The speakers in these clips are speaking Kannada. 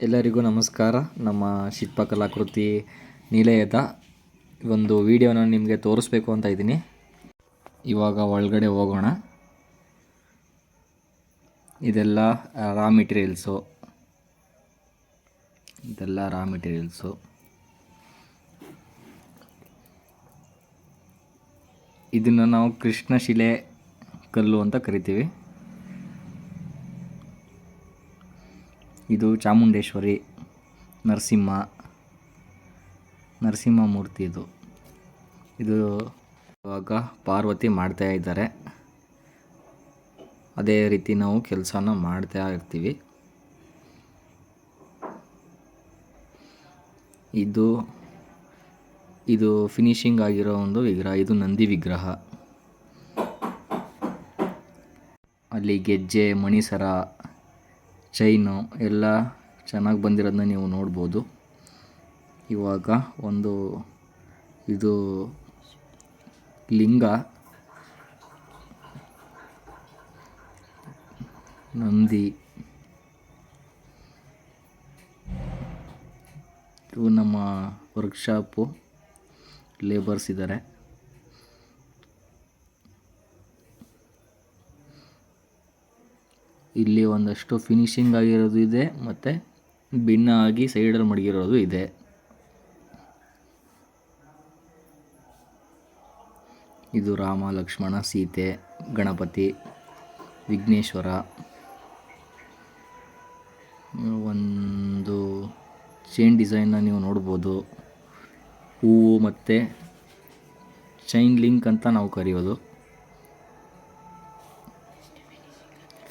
ಎಲ್ಲರಿಗೂ ನಮಸ್ಕಾರ. ನಮ್ಮ ಶಿಲ್ಪಕಲಾಕೃತಿ ನಿಲಯದ ಒಂದು ವಿಡಿಯೋನ ನಿಮಗೆ ತೋರಿಸ್ಬೇಕು ಅಂತ ಇದ್ದೀನಿ. ಇವಾಗ ಒಳಗಡೆ ಹೋಗೋಣ. ಇದೆಲ್ಲ ರಾ ಮೆಟೀರಿಯಲ್ಸು. ಇದನ್ನು ನಾವು ಕೃಷ್ಣಶಿಲೆ ಕಲ್ಲು ಅಂತ ಕರಿತೀವಿ. ಇದು ಚಾಮುಂಡೇಶ್ವರಿ, ನರಸಿಂಹ ಮೂರ್ತಿ. ಇದು ಇವಾಗ ಪಾರ್ವತಿ ಮಾಡ್ತಾ ಇದ್ದಾರೆ. ಅದೇ ರೀತಿ ನಾವು ಕೆಲಸನ ಮಾಡ್ತಾ ಇರ್ತೀವಿ. ಇದು ಫಿನಿಶಿಂಗ್ ಆಗಿರೋ ಒಂದು ವಿಗ್ರಹ. ಇದು ನಂದಿ ವಿಗ್ರಹ. ಅಲ್ಲಿ ಗೆಜ್ಜೆ, ಮಣಿಸರ, ಚೈನು ಎಲ್ಲ ಚೆನ್ನಾಗಿ ಬಂದಿರೋದನ್ನ ನೀವು ನೋಡ್ಬೋದು. ಇವಾಗ ಇದು ಲಿಂಗ, ನಂದಿ. ಇವು ನಮ್ಮ ವರ್ಕ್ಶಾಪು ಲೇಬರ್ಸ್ ಇದ್ದಾರೆ. ಇಲ್ಲಿ ಒಂದಷ್ಟು ಫಿನಿಶಿಂಗ್ ಆಗಿರೋದು ಇದೆ, ಮತ್ತು ಭಿನ್ನ ಆಗಿ ಸೈಡಲ್ಲಿ ಮಡಗಿರೋದು ಇದೆ. ಇದು ರಾಮ, ಲಕ್ಷ್ಮಣ, ಸೀತೆ, ಗಣಪತಿ, ವಿಘ್ನೇಶ್ವರ. ಒಂದು ಚೈನ್ ಡಿಸೈನ್ನ ನೀವು ನೋಡ್ಬೋದು. ಹೂವು ಮತ್ತು ಚೈನ್ ಲಿಂಕ್ ಅಂತ ನಾವು ಕರೆಯೋದು.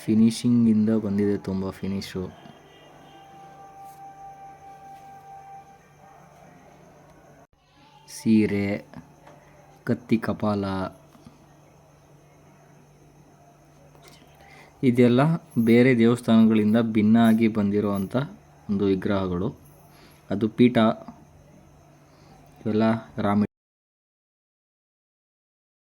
ಫಿನಿಶಿಂಗಿಂದ ಬಂದಿದೆ, ತುಂಬ ಫಿನಿಶು. ಸೀರೆ, ಕತ್ತಿ, ಕಪಾಲ, ಇದೆಲ್ಲ ಬೇರೆ ದೇವಸ್ಥಾನಗಳಿಂದ ಭಿನ್ನ ಆಗಿ ಬಂದಿರುವಂಥ ಒಂದು ವಿಗ್ರಹಗಳು. ಅದು ಪೀಠ. ಇವೆಲ್ಲ